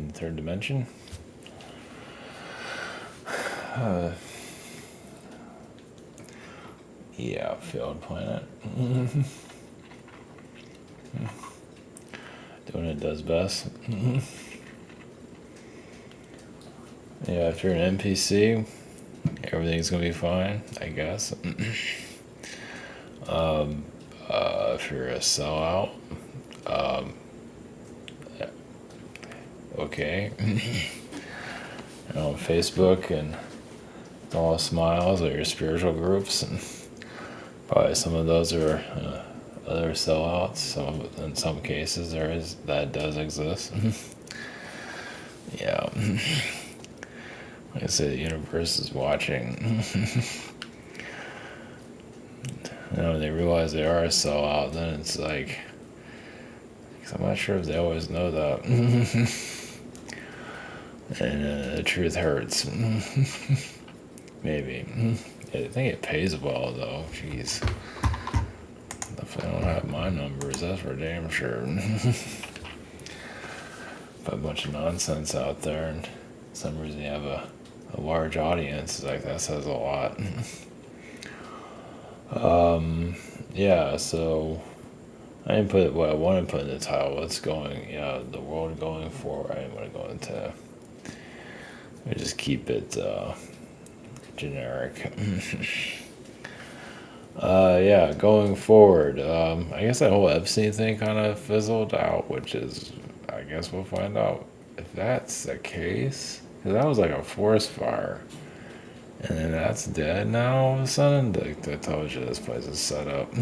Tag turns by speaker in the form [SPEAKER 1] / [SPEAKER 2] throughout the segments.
[SPEAKER 1] the third dimension. Yeah, failed planet. Doing it does best. Yeah, if you're an NPC, everything's gonna be fine, I guess. If you're a sellout, okay. On Facebook and all smiles are your spiritual groups, and probably some of those are other sellouts. So in some cases, that does exist. Yeah. Like I say, the universe is watching. When they realize they are a sellout, then it's like, 'cause I'm not sure if they always know that. And the truth hurts. Maybe. I think it pays well, though. Jeez. If I don't have my numbers, that's for damn sure. But a bunch of nonsense out there, and for some reason you have a large audience. Like, that says a lot. Yeah, so I didn't put what I wanted to put in the title. What's going, the world going forward. I didn't want to go into. I just keep it generic. Yeah, going forward. I guess that whole Epstein thing kind of fizzled out, which is, I guess we'll find out if that's the case. Because that was like a forest fire. And then that's dead now all of a sudden. That tells you this place is set up.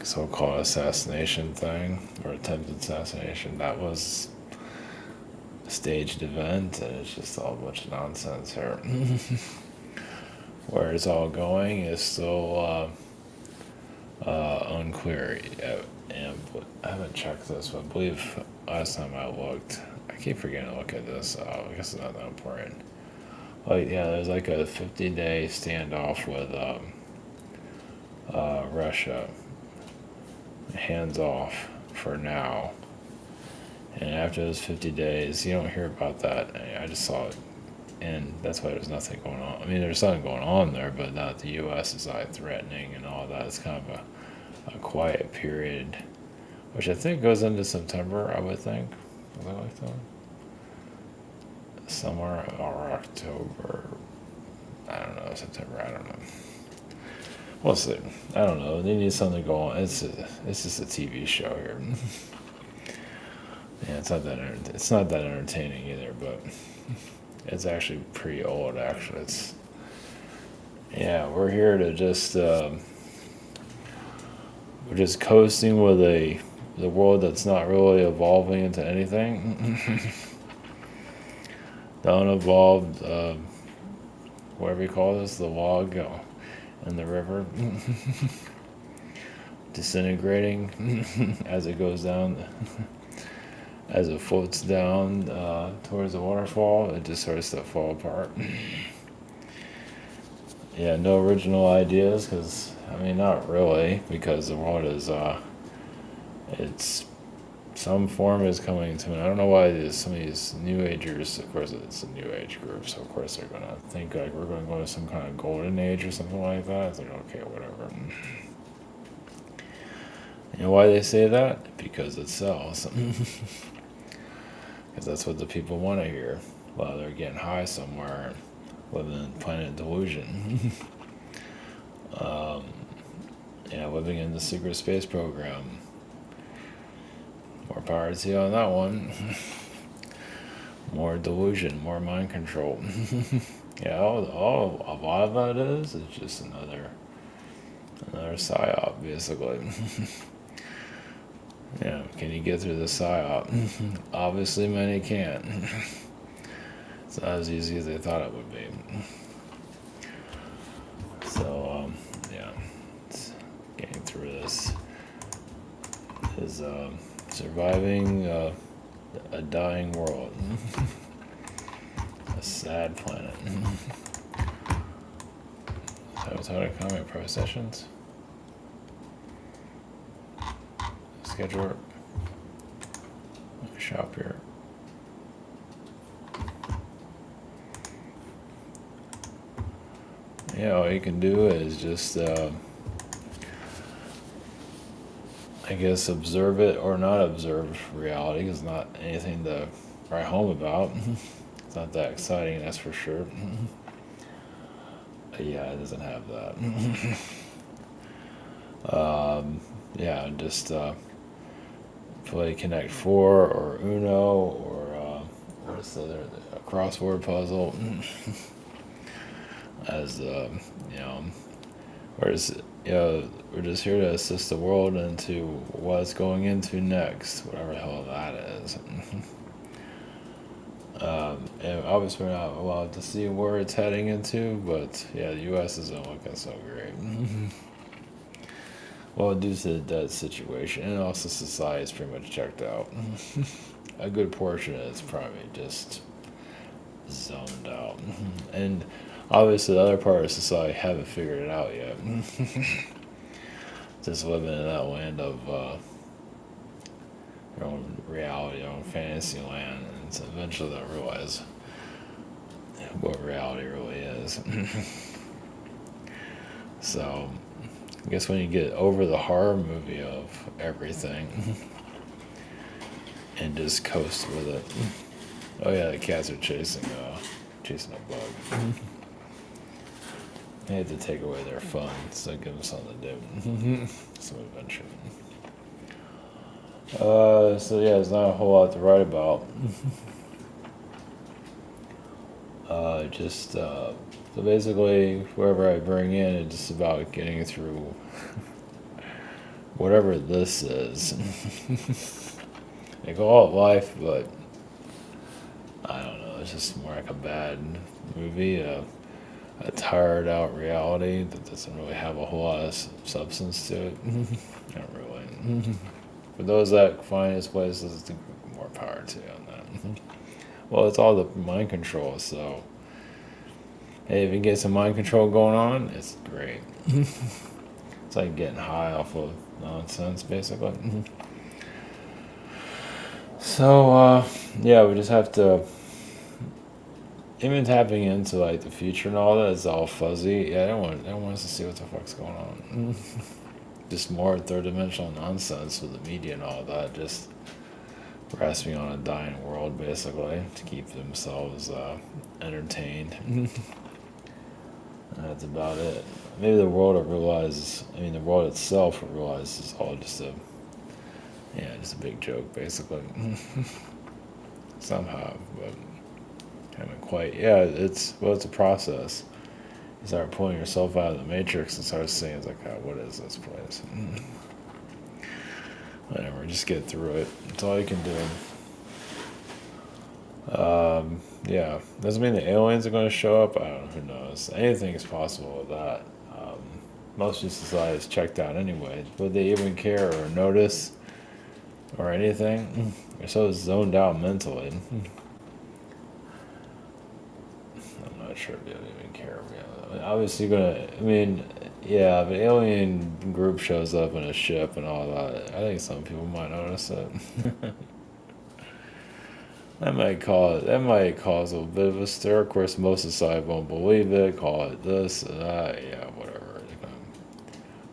[SPEAKER 1] So-called assassination thing, or attempted assassination, that was a staged event, and it's just all a bunch of nonsense here. Where it's all going is still unclear. And I haven't checked this, but I believe last time I looked, I keep forgetting to look at this. I guess it's not that important. Like, yeah, there's like a 50-day standoff with Russia. Hands off for now. And after those 50 days, you don't hear about that. I just saw it. And that's why there's nothing going on. I mean, there's something going on there, but not the U.S. is like threatening and all that. It's kind of a quiet period, which I think goes into September, I would think. Is that like that? Summer or October. I don't know, September, I don't know. We'll see. I don't know. They need something to go on. It's just a TV show here. Yeah, it's not that entertaining either, but it's actually pretty old. Actually, we're here to just we're just coasting with the world that's not really evolving into anything. The unevolved, whatever you call this, the log in the river, disintegrating as it goes down. As it floats down towards the waterfall, it just starts to fall apart. Yeah, no original ideas, because, I mean, not really, because the world is, it's, some form is coming to an, I don't know why some of these New Agers, of course it's a New Age group, so of course they're going to think like we're going to go to some kind of golden age or something like that. It's like, okay, whatever. You know why they say that? Because it sells. Because that's what the people want to hear while they're getting high somewhere, living in planet delusion. Living in the secret space program. More power to you on that one. More delusion, more mind control. All a lot of that is just another psyop, basically. Yeah, can you get through the psyop? Obviously, many can't. It's not as easy as they thought it would be. So, it's getting through this is surviving a dying world. A sad planet. So, comment pro sessions. Schedule. shop here. Yeah, all you can do is just, I guess, observe it or not observe reality. 'Cause it's not anything to write home about. It's not that exciting, that's for sure. But yeah, it doesn't have that. Yeah, just play Connect Four or Uno or what's the other, a crossword puzzle. As you know, we're just we're just here to assist the world into what's going into next, whatever the hell that is. And obviously we're not allowed to see where it's heading into, but yeah, the U.S. isn't looking so great. Well, due to the debt situation, and also society is pretty much checked out. A good portion is probably just zoned out, and obviously the other part of society haven't figured it out yet. Just living in that land of their own reality, their own fantasy land, and so eventually they'll realize what reality really is. So, I guess when you get over the horror movie of everything and just coast with it. Oh yeah, the cats are chasing a bug. They had to take away their fun, so give them something to do. Some adventure. So yeah, there's not a whole lot to write about. So basically, whoever I bring in, it's just about getting through whatever this is. They call it life, but I don't know. It's just more like a bad movie, a tired out reality that doesn't really have a whole lot of substance to it. Not really. For those that find its places, more power to you on that. Well, it's all the mind control, so hey, if you get some mind control going on, it's great. It's like getting high off of nonsense, basically. So, yeah, we just have to, even tapping into like the future and all that is all fuzzy. Yeah, I don't want us to see what the fuck's going on. Just more third dimensional nonsense with the media and all that, just grasping on a dying world, basically, to keep themselves entertained. That's about it. Maybe the world will realize, the world itself will realize it's all just a big joke, basically. Somehow, but haven't quite. Yeah, it's a process. You start pulling yourself out of the matrix and start seeing, it's like, oh, what is this place? Whatever, just get through it. That's all you can do. Yeah, doesn't mean the aliens are going to show up. I don't know, who knows. Anything is possible with that. Most of society is checked out anyway. Would they even care or notice or anything? They're so zoned out mentally. I'm not sure if they would even care. Yeah, obviously, yeah, if an alien group shows up in a ship and all that, I think some people might notice it. That might cause a bit of a stir. Of course, most society won't believe it. Call it this, that, yeah, whatever. They're gonna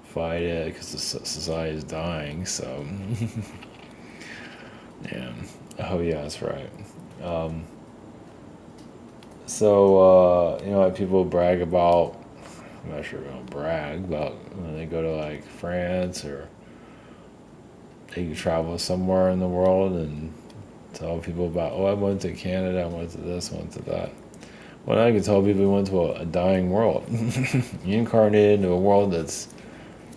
[SPEAKER 1] fight it because the society is dying. So, yeah. Oh yeah, that's right. Like people brag about. I'm not sure they don't brag about when they go to like France or they travel somewhere in the world and tell people about, oh, I went to Canada, I went to this, went to that. Well, now I can tell people you went to a dying world. You incarnated into a world that's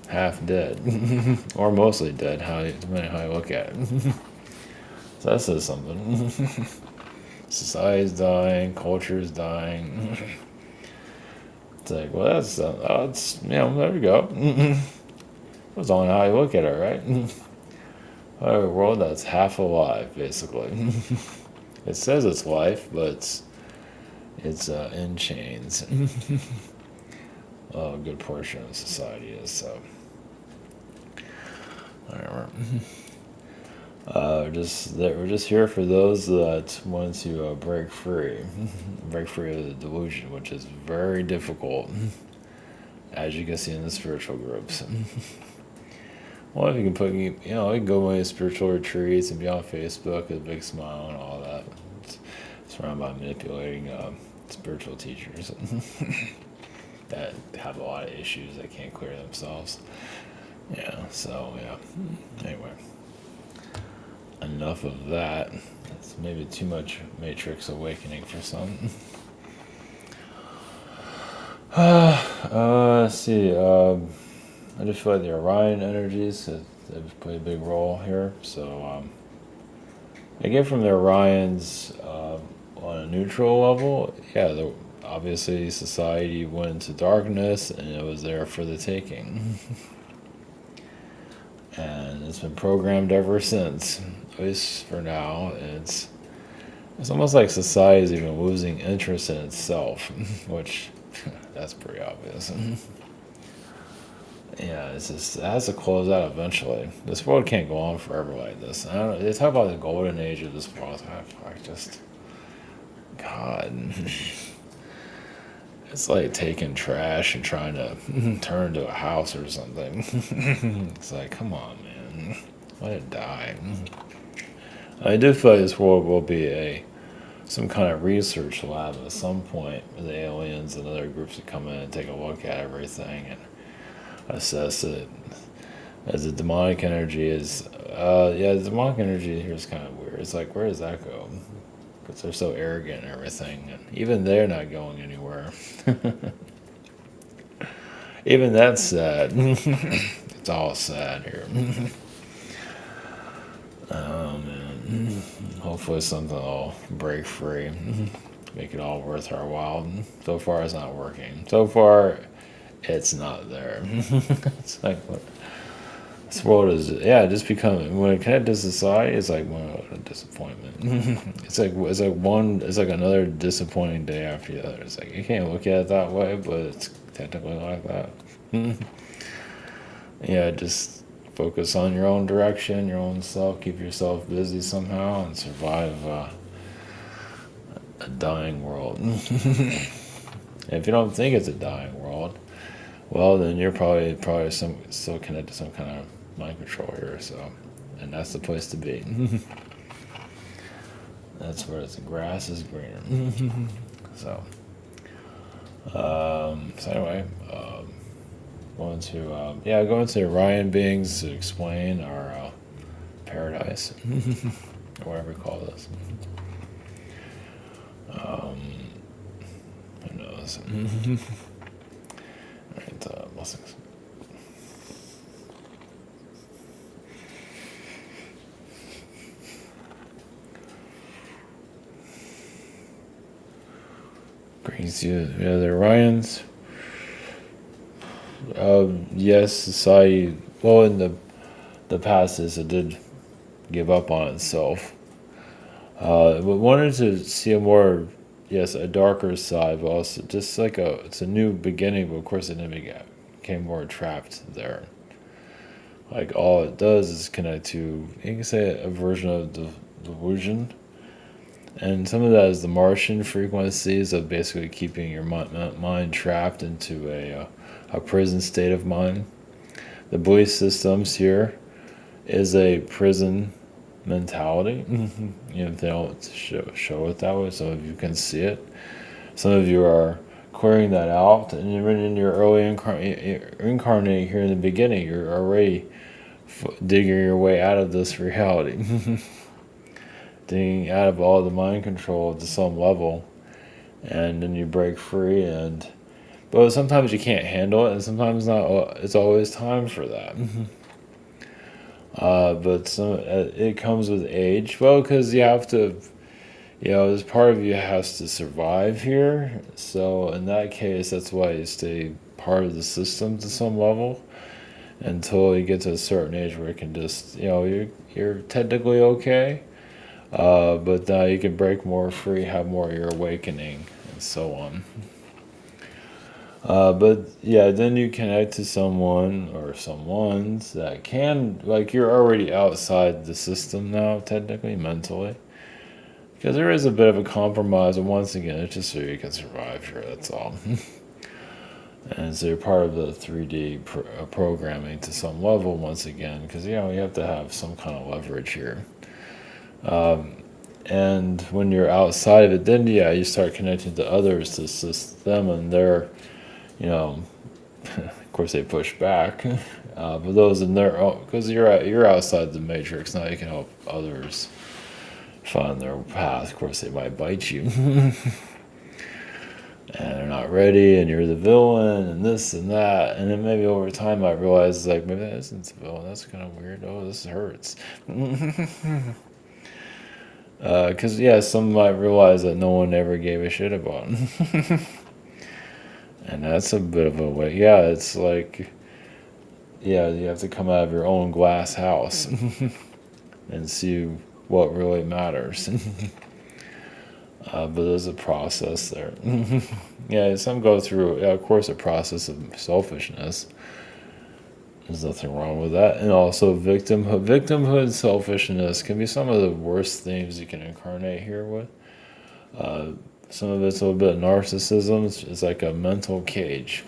[SPEAKER 1] half dead, or mostly dead, depending on how you look at it. So that says something. Society's dying, culture's dying. It's like, well, that's there we go. It's on how you look at it, right? A world that's half alive, basically. It says it's life, but it's in chains. A good portion of society is, so. Whatever. We're just here for those that want to break free, break free of the delusion, which is very difficult, as you can see in the spiritual groups. Well, if you can you can go away to spiritual retreats and be on Facebook with a big smile and all that. It's surrounded by manipulating spiritual teachers that have a lot of issues that can't clear themselves. Yeah, so yeah. Anyway, enough of that. That's maybe too much Matrix awakening for some. Let's see. I just feel like the Orion energies have played a big role here. So again, from the Orions on a neutral level, yeah, obviously society went into darkness and it was there for the taking. And it's been programmed ever since, at least for now. It's almost like society is even losing interest in itself, which that's pretty obvious. Yeah, it has to close out eventually. This world can't go on forever like this. I don't know, they talk about the golden age of this world. I just, God, it's like taking trash and trying to turn into a house or something. It's like, come on, man, let it die. I do feel like this world will be some kind of research lab at some point with the aliens and other groups that come in and take a look at everything and assess it. As the demonic energy is, the demonic energy here is kind of weird. It's like, where does that go? Because they're so arrogant and everything, and even they're not going anywhere. Even that's sad. It's all sad here. Oh man. Hopefully something will break free. Make it all worth our while. So far it's not working. So far it's not there. It's like what this world is, just becoming, when it connected to society, it's like what a disappointment. It's like another disappointing day after the other. It's like you can't look at it that way, but it's technically like that. Yeah, just focus on your own direction, your own self, keep yourself busy somehow, and survive a dying world. If you don't think it's a dying world, well, then you're probably still connected to some kind of mind control here. So, and that's the place to be. That's where the grass is greener. So, so anyway, going to Orion beings to explain our paradise, or whatever we call this. Who knows? Alright, blessings. Brings you, the Orions. Yes, society. Well, in the past, it did give up on itself. But wanted to see a darker side, but also just like it's a new beginning. But of course, it became more trapped there. Like all it does is connect to, you can say, a version of the delusion. And some of that is the Martian frequencies of basically keeping your mind trapped into a prison state of mind. The belief systems here is a prison mentality. They don't show it that way. Some of you can see it. Some of you are clearing that out, and even in your early incarnate here in the beginning, you're already digging your way out of this reality. Digging out of all the mind control to some level, and then you break free. But sometimes you can't handle it, and sometimes not. It's always time for that. But it comes with age. Well, because you have to, this part of you has to survive here. So in that case, that's why you stay part of the system to some level until you get to a certain age where it can just, you're technically okay. But you can break more free, have more of your awakening, and so on. But yeah, then you connect to someone or someone's that can, like, you're already outside the system now, technically, mentally. Because there is a bit of a compromise, and once again, it's just so you can survive here, that's all. And so you're part of the 3D programming to some level, once again, because, you have to have some kind of leverage here. And when you're outside of it, then, yeah, you start connecting to others to assist them, and they're, of course, they push back. But those in their own, because you're outside the matrix now, you can help others find their path. Of course, they might bite you, and they're not ready, and you're the villain, and this and that, and then maybe over time I realize, like, maybe that isn't the villain. That's kind of weird. Oh, this hurts. Because yeah, some might realize that no one ever gave a shit about them. And that's a bit of a way. Yeah, it's like, yeah, you have to come out of your own glass house and see what really matters. But there's a process there. Yeah, some go through, yeah, of course, a process of selfishness. There's nothing wrong with that. And also victimhood. Victimhood and selfishness can be some of the worst themes you can incarnate here with. Some of it's a little bit of narcissism. It's like a mental cage.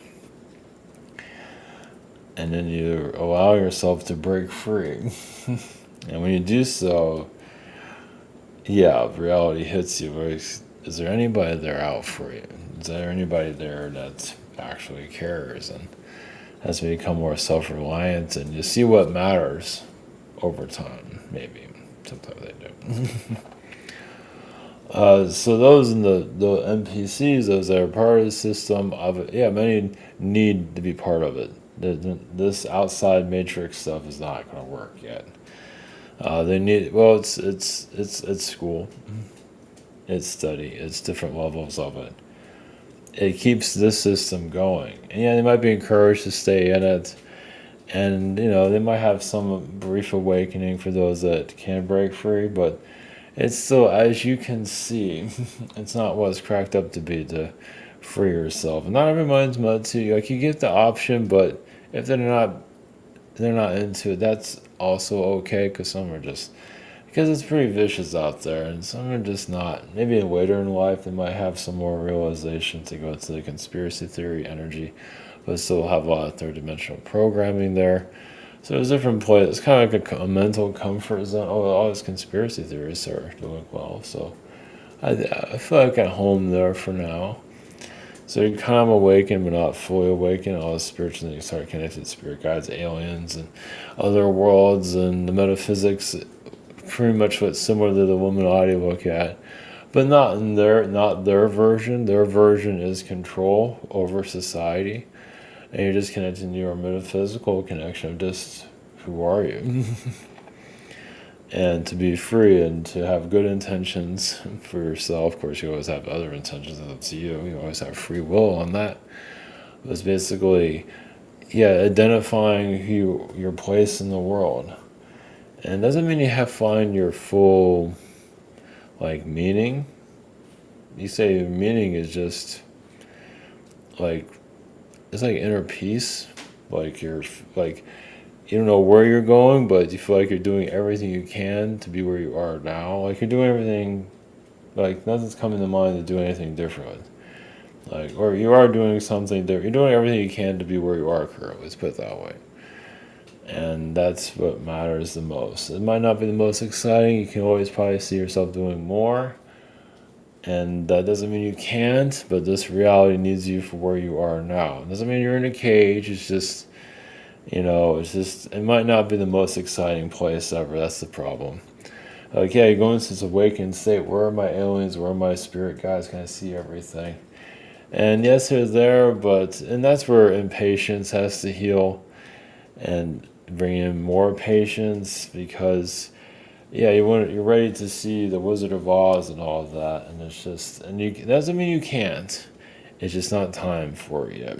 [SPEAKER 1] And then you allow yourself to break free. And when you do so, yeah, reality hits you. Is there anybody there out for you? Is there anybody there that actually cares and has become more self-reliant? And you see what matters over time, maybe. Sometimes they do. So those in the NPCs, those that are part of the system, many need to be part of it. This outside matrix stuff is not going to work yet. They need, well, it's school, it's study, it's different levels of it. It keeps this system going, and yeah, they might be encouraged to stay in it, and they might have some brief awakening for those that can break free, but it's still, as you can see, it's not what it's cracked up to be to free yourself. And not everyone's meant to. Like, you get the option, but if they're not into it, that's also okay. Because some are just, because it's pretty vicious out there, and some are just not. Maybe later in life they might have some more realization to go to the conspiracy theory energy, but still have a lot of third dimensional programming there. So there's different places. It's kind of like a mental comfort zone. Oh, all these conspiracy theories are doing well. So I feel like at home there for now. So you kind of awaken, but not fully awaken. All the spiritual, you start connected to spirit guides, aliens, and other worlds, and the metaphysics. Pretty much what's similar to the Illuminati look at, but not their version. Their version is control over society. And you're just connecting to your metaphysical connection of just, who are you? And to be free and to have good intentions for yourself. Of course, you always have other intentions, that's up to you. You always have free will on that. But it's basically, yeah, identifying your place in the world. And it doesn't mean you have to find your full, like, meaning. You say your meaning is just, like, it's like inner peace. Like, you're, like, you don't know where you're going, but you feel like you're doing everything you can to be where you are now. Like, you're doing everything, like, nothing's coming to mind to do anything different. Like, or you are doing something different. You're doing everything you can to be where you are currently, let's put it that way. And that's what matters the most. It might not be the most exciting. You can always probably see yourself doing more. And that doesn't mean you can't, but this reality needs you for where you are now. It doesn't mean you're in a cage. It's just, it might not be the most exciting place ever. That's the problem. Like, yeah, you're going into this awakened state. Where are my aliens? Where are my spirit guides? Can I see everything? And yes, they're there, and that's where impatience has to heal and bring in more patience, because yeah, you're ready to see the Wizard of Oz and all of that, and it's just, and that doesn't mean you can't. It's just not time for it yet.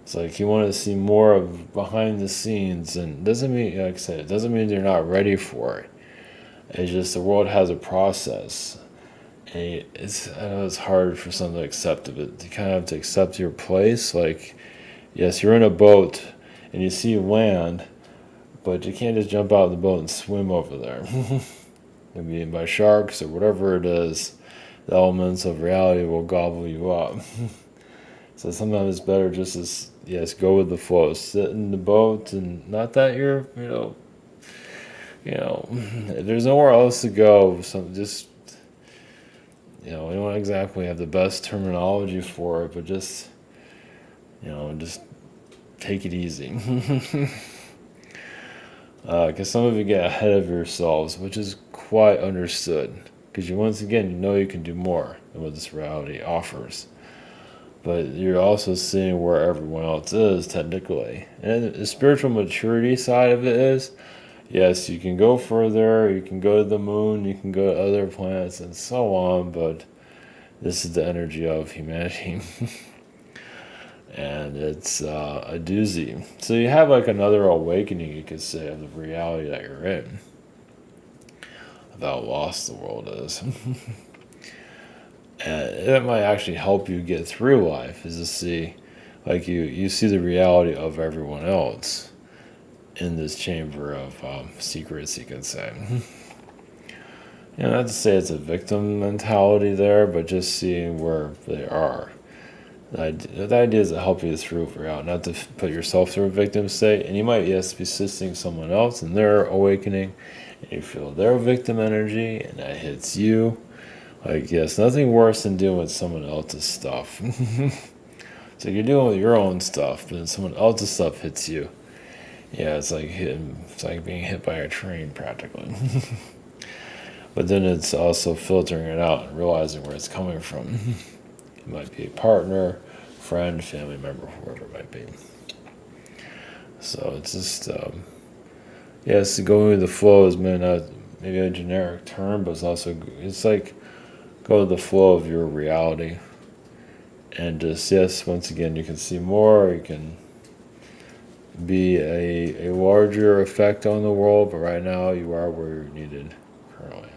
[SPEAKER 1] It's like you want to see more of behind the scenes, and doesn't mean, like I said, it doesn't mean you're not ready for it. It's just the world has a process, And I know it's hard for some to accept it, but you kind of have to accept your place. Like, yes, you're in a boat and you see land, but you can't just jump out of the boat and swim over there. You'll be eaten by sharks or whatever it is. The elements of reality will gobble you up. So sometimes it's better just to, yes, go with the flow. Sit in the boat, and not that you're, there's nowhere else to go. So just, we don't exactly have the best terminology for it, but just, just take it easy. Because some of you get ahead of yourselves, which is quite understood. Because once again, you know you can do more than what this reality offers. But you're also seeing where everyone else is technically. And the spiritual maturity side of it is, yes, you can go further, you can go to the moon, you can go to other planets and so on, but this is the energy of humanity. And it's a doozy. So you have like another awakening, you could say, of the reality that you're in. Of how lost the world is. And it might actually help you get through life, is to see, like you see the reality of everyone else in this chamber of secrets, you can say. Not to say it's a victim mentality there, but just seeing where they are. The idea is to help you through reality, not to put yourself through a victim state. And you might, yes, be assisting someone else in their awakening, and you feel their victim energy, and that hits you. Like, yes, nothing worse than dealing with someone else's stuff. So you're dealing with your own stuff, but then someone else's stuff hits you. Yeah, it's like being hit by a train practically. But then it's also filtering it out and realizing where it's coming from. It might be a partner, friend, family member, whoever it might be. So it's just, yes, going with the flow is maybe a generic term, but it's like go with the flow of your reality. And just, yes, once again, you can see more, you can be a larger effect on the world, but right now you are where you're needed currently.